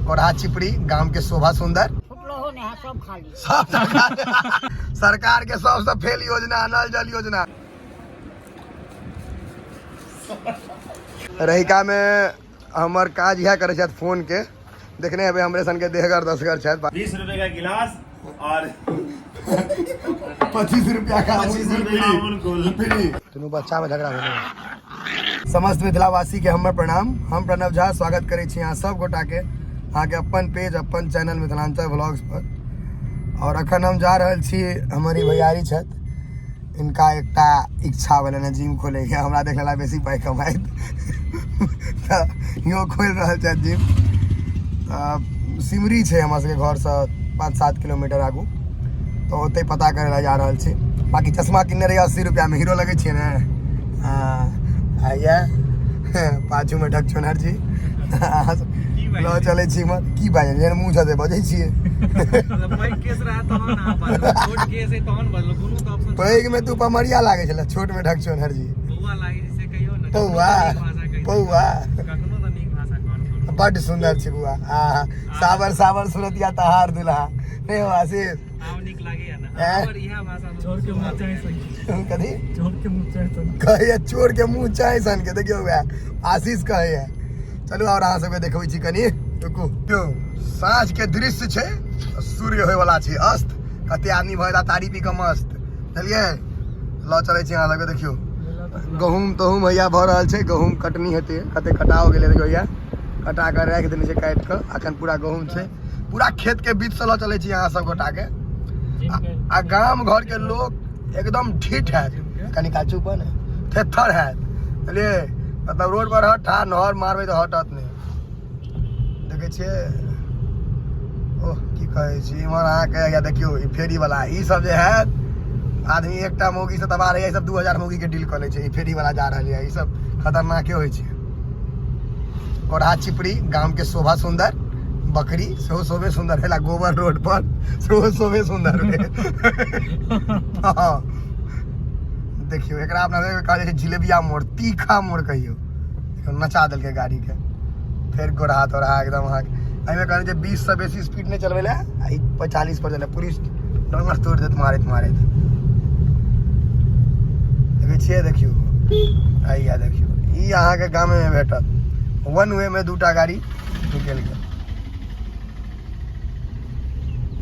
कोढ़ा चिपड़ी गांव के शोभा सुंदर सब खाली सरकार के सबसे फेल योजना नल जल योजना। रहिका में हमार काज यह करे छथि फोन के देखने अबे हमरे सन के देहगर 10 घर छथि 20 रुपए का गिलास और 25 रुपया का 25 रुपए का अमूल कूल फ्री। दोनों बच्चा में झगड़ा भेलै। समस्त मिथिलावासी के हमर प्रणाम। हम प्रणव झा स्वागत करे छी यहाँ सब गोटा के अहाँ के अपन पेज अपन चैनल मिथिलांचल व्लॉग्स पर। और अखन हम जा रहल छी हमारी भैयारी छथि इनका एकटा इच्छा भेलनि जिम खोले के हमरा देखला बेसी पाई कमाइत यो खोल रहल छथि जिम। सिमरी छै हमरा सबके घर से 5-7 किलोमीटर आगू तो ओते पता करे ला जा रहल छी। बाकी चश्मा किनने रही 80 रुपया में हीरो लगे छियै ने। आइया पाछू में ढक छोनर जी लो चले छी मत की बाजे जेहन मुंह छते बजै छियै पैघ में तू पमरिया लागे छले छोट में ढक छोनर जी पौआ पौआ बड़ सुंदर छै बुआ। सावर सावर सूरतिया तहार दुल्हा नहीं हो आशीष कथी चोर के मुँह चाय सन के देखियो आशीष कहे है। चलू और अहाँ सबके देखबै छी कनी रुकू। साँझ के दृश्य छै सूर्य होय वाला छै अस्त कते आदमी भइला तारी पी के मस्त चलिए ल चलै छी अहाँ सबके देखियो। गहूम तहूम हैया भऽ रहल छै गहूम कटनी हेतै कते कटा हो गेलै देखियो हैया कटा कर राखि देने छै काटि कऽ अखन पूरा गहूम छै पूरा खेत के बीच से ल चलै छी अहाँ सब गोटा के। आ गाम घर के लोग एकदम ठिठ है कनी काचू पर थेथर है चलिए मतलब रोड पर हट नहर मारबे तो हटत नहीं देखे छियै। ओह की कहे छी इमहर अहाँके या देखियो ई फेरी वाला ई सब जे है आदमी एकटा मौगी से दबा रहे सब 2000 मौगी के डील कर ले छै। ई फेरी वाला जा रहल है ई सब खतरनाके होइ छै। कोढ़ा चिपड़ी गांव के शोभा सुंदर बकरी सेहो शोभे सुंदर है गोबर रोड पर सेहो शोभे सुंदर देखियो एकरा अपना कहले छै जिलेबिया मोड़ तीखा मोड़ कहियो नचा देलकै गाड़ी के फिर गोढ़ा तोड़ा एकदम अहाँ एहिमे कहने छै 20 से बेसी स्पीड नहीं चलबे ला 40 पर चले पुलिस डंगर तोड़ देत मारैत मारैत देखे छियै। देखियो आइया देखियो ई अहाँ के गाम में भेटत वन वे में 2टा गाड़ी निकल गेल।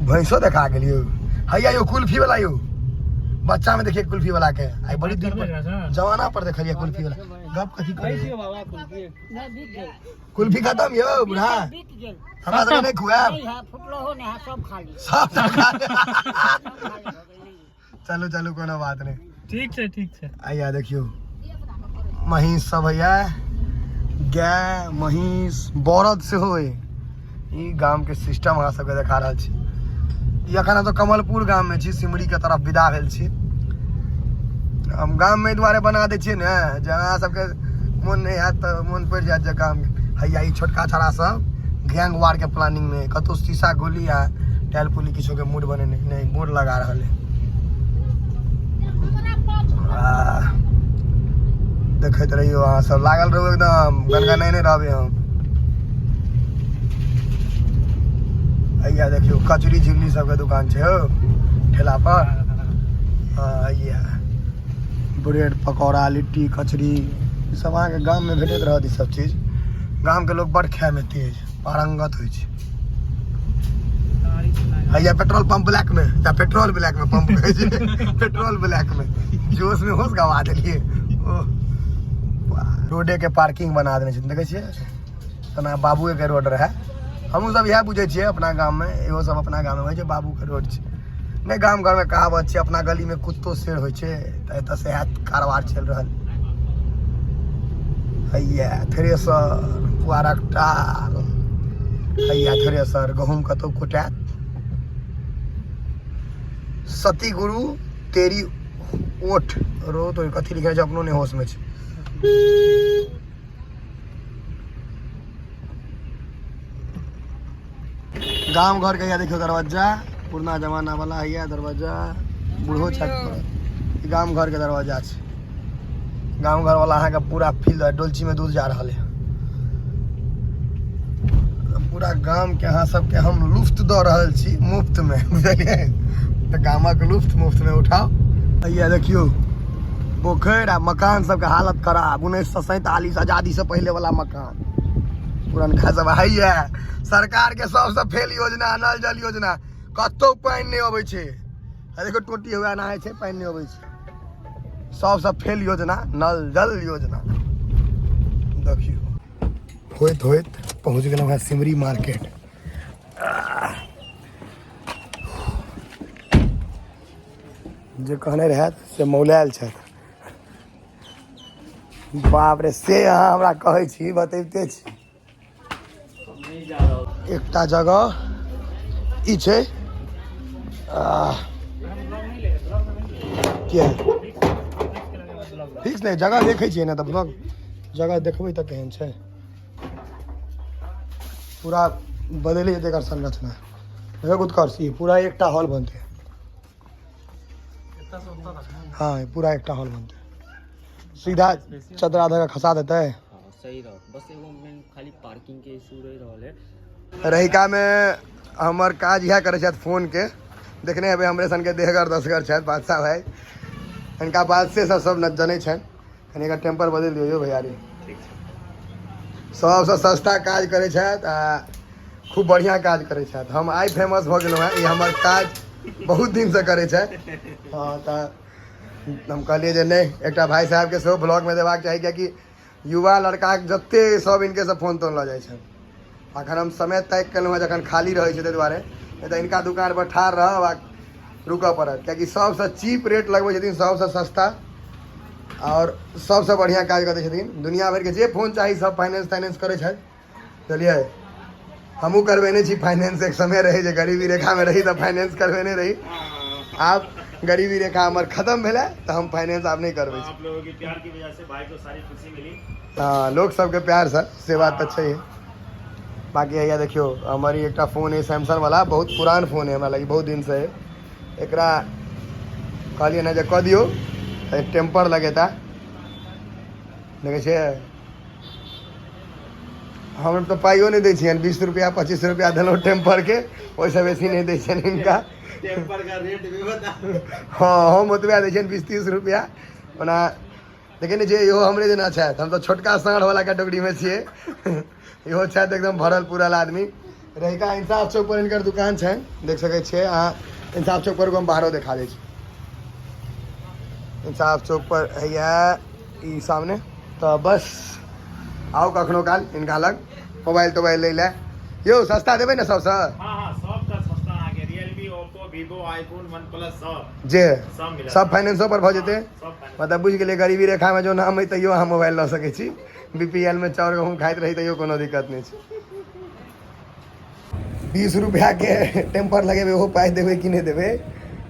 भैंसो देखा गेलियो हैया यो कुल्फी वाला यो बच्चा में देखिए कुल्फी वाला के आई बड़ी दूर पर जवाना पर देखलिए कुल्फी वाला गप कथी करे कुल्फी खत्म यो बुढ़ा हमरा सब नहीं खुआ सब खाली चलो चलो कोनो बात नहीं ठीक है आइया देखियो महींस सब हैया गाय महींस बरद से होए ई गांव के सिस्टम अहाँ सबके देखा रहल छी। अखन तो कमलपुर गांव में छी सिमरी के तरफ विदा भेल छी। हम गांव में द्वारे बना दे छियै ने जहाँ सबके मन नहीं हैत तो मन पड़ जायत जे गांव हैया ई छोटका छड़ा सब गैंग वार के प्लानिंग में कतौ शीशा गोली या टाइल पुली किछो के मूड बने नहीं बोर्ड लगा रहल है। देखैत रहियो अहाँ सब लागल रहू एकदम गनगा नहीं रहबे हम। हैया देखियो कचरी झिल्ली सबके दुकान छै हो ठेला पर। हैया ब्रेड पकौड़ा लिट्टी कचरी सब अहाँके गाम में भेटैत रहत। ई सब चीज गाम के लोग बड़ खाए में तेज पारंगत होइ छै। हैया पेट्रोल पंप ब्लैक में या पेट्रोल ब्लैक में पंप कहै छै पेट्रोल ब्लैक में जोश में होश गवा देलिए। रोडे के पार्किंग बना देने छै देखे छियै तना बाबुए के रोड रहे हमहूँ सब इएह बुझे छियै अपना गाम में एहो सब अपना गाम में होइ छै बाबू के रोड छै नहीं गाम घर में कहावत छै अपना गली में कुत्तो शेर होइ छै तऽ एतऽ से हैत कारबार चलि रहल। हैया थ्रेसर पुआरक टाल हैया थ्रेसर गहूँम कतौ कुटात सती गुरु तेरी ओठ रो तो कथी लिखे छै अपनो ने होश में छै। गांव घर के देखियो दरवाजा पुराना जमाना वाला है दरवाजा बूढ़ो छत गांव घर के दरवाजा छै। गांव घर वाला अहाँ के पूरा फील्ड डोलची में दूध जा रहा है पूरा गाम के अहाँ सबके हम लुफ्त दऽ रहल छी मुफ्त में, बुझलिए। तो गामक लुफ्त मुफ्त में उठाओ। ये देखियो पोखर आ मकान सबके हालत खराब, 1947 आजादी से पहले वाला मकान पुरनका सब है। सरकार के सबसे फेल योजना नल जल योजना, कतौ पानि नहीं अबै छै। देखो टोटी हुआ ना है, पानि नहीं अबै छै। सबसे फेल योजना नल जल योजना। देखियो होइत होइत पहुँच गेलहुँ हैं सिमरी मार्केट। जे कहने रहत से मौलायल छथि। बाप रे, से अहाँ हमरा कहै छी, बतैबते छी। एकटा जगह ई छै किया फिक्स नहीं, जगह देखै छियै ना, तऽ ब्लॉग जगह देखबै तऽ केहन छै। पूरा बदले जेतै एकर संरचना। उत्कर्ष पूरा एकटा हॉल बनते। हाँ पूरा एकटा हॉल बनते, सीधा चदरा धऽ के खसा देते। सही रह, बस एगो मेन खाली पार्किंग के इशू रही रहल है। रहिका में हमर काज इएह करै छथि फोन के। देखने हेबै हमरे सन के देहगर दसगर छथि बादशाह भाई। इनका बादशाह सब न जनै छनि। कनि एकर टेम्पर बदलि दियौ भैयारी। सबसे सस्ता काज करै छथि आ खूब बढ़िया काज करै छथि। हम आइ फेमस भऽ गेलहुँ हैं, ई हमर काज बहुत दिन से करै छथि। हाँ तऽ हम कहलिए जे नहीं, एकटा भाई साहब के सेहो ब्लॉग में देबाक चाही, कियाकि युवा लड़का जते सब इनके से फोन तोन लऽ जाइ छनि। अखन हम समय तय केलहुँ हैं जखन खाली रहै छै, ताहि दुआरे नहीं तऽ इनका दुकान पर ठाढ़ रहब आ रुकऽ पड़त, कियाकि सबसे चीप रेट लगबै छथिन, सबसे सस्ता और सबसे बढ़िया काज करै छथिन। दुनिया भर के जे फोन चाही सब फाइनेंस ताइनेंस करै छथि, बुझलिए। हमहूँ करबेने छी फाइनेंस। एक समय रही जे गरीबी रेखा में रही तो फाइनेंस करबेने रही। आब गरीबी रेखा हमार खत्म भेलै तो हम फाइनेंस आब नहीं करबै। आप लोगों के प्यार की वजह से भाई को सारी खुशी मिली। हाँ लोग सबके प्यार से बात तो अच्छे है। बाकी है देखियो हमारी एक फोन है सैमसंग वाला, बहुत पुरान फोन है, हमरा लगी बहुत दिन से है। एकरा कहलिए ना जे कह दियो टेम्पर लगेता, देखे छे हम तो पाइयो नहीं दै छियनि। 20 रुपया 25 रुपया देलहुँ टेम्पर के, ओहिसँ बेसी नहीं दै छियनि हिनका। टेम्पर का रेट भी बता। हाँ हम ओतबा दै छियनि 20-30 रुपया। ओना देखे नहीं छे, इहो हमरे जेना छथि। हम तो छोटका साँढ़ वाला कैटेगरी में छियै। इहो छथि एकदम भरल पूरल आदमी। रहिका इंसाफ चौक पर इनकर दुकान छै, देख सकै छियै अहाँ। इंसाफ चौक पर हम बाहरो देखा दै छी। इंसाफ चौक पर है ई सामने। तो बस आओ कखनो काल इनका लग मोबाइल तोबाइल ले ले। यो सस्ता देबै ना सबसे? हाँ हाँ सब का सस्ता आके Realme, Oppo, Vivo, iPhone, OnePlus सब जे मिला। सब फाइनेंसो पर भऽ जेतै। सब फाइनेंस। मतलब बुझि गेलियै गरीबी रेखा में जो नाम है तैयो अहाँ मोबाइल लऽ सकै छी। BPL में चाउर गहूँम खाइत रही तैयो कोनो दिक्कत नहीं छै। 20 रुपया के टेम्पर लगेबै, ओहो पाइ देबै कि नहीं देबै।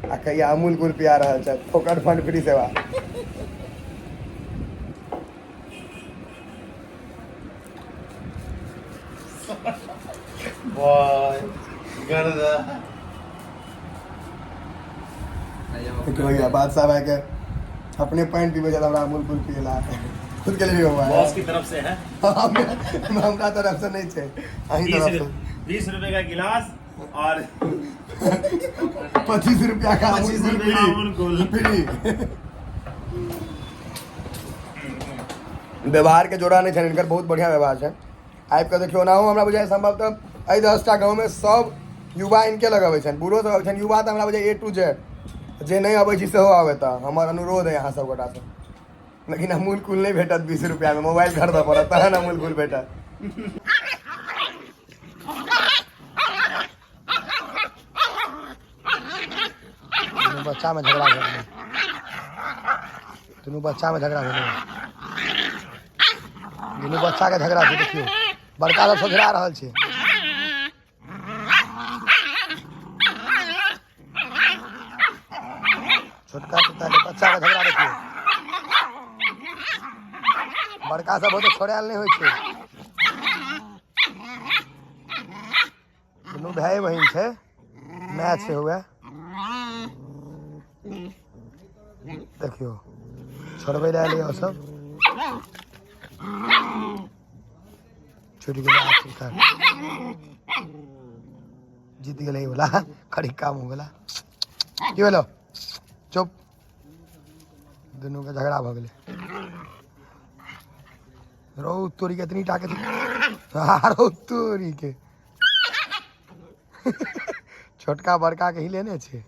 आ कहिया अमूल कूल पिया रहल छथि, फोकट फंड फ्री सेवा। भैया बादशाह भाई के अपने पानि पीबे ज्यादा अमूल कूल पियला खुद के लिए बॉस की तरफ से है। हमरा तरफ से नहीं छै, अहीं तरफ से। 20 रुपए का गिलास और 25 रुपया का अमूल कूल फ्री। व्यवहार के जोड़ा नहीं है इनकर, बहुत बढ़िया व्यवहार है। आबि के देखियो ना, हमरा बुझाय संभवतः 10टा गाँव में सब युवा इनके लगबै छनि, बूढ़ो सब अबै छनि। युवा तऽ हमरा बुझाय A to Z, जे नहीं अबै छी सेहो आबै। तऽ हमर अनुरोध है यहाँ सब गोटा से, लेकिन अमूल कूल नहीं भेटत 20 रुपया में, मोबाइल खरीदऽ पड़त तहन अमूल कूल भेटत। बच्चा में झगड़ा भेलै, दुनू बच्चा में झगड़ा भेलै। दुनू बच्चा के झगड़ा छै, देखियो बड़का सब सोझरा रहल छै। छोटका छोटा के बच्चा के झगड़ा देखियो। बड़का सब बहुत छोड़ायल नहीं होइ छै। दुनू भाई बहिन छै, मैच छै हुए। देखियो छोड़बै लए एलियै सब, छूट गेलै। जीत गए बोला खड़ी काम हो गला की बोलो चुप दोनों का झगड़ा भ गए रो तोरी के इतनी टाके रो तोरी के छोटका बड़का के ही लेने छे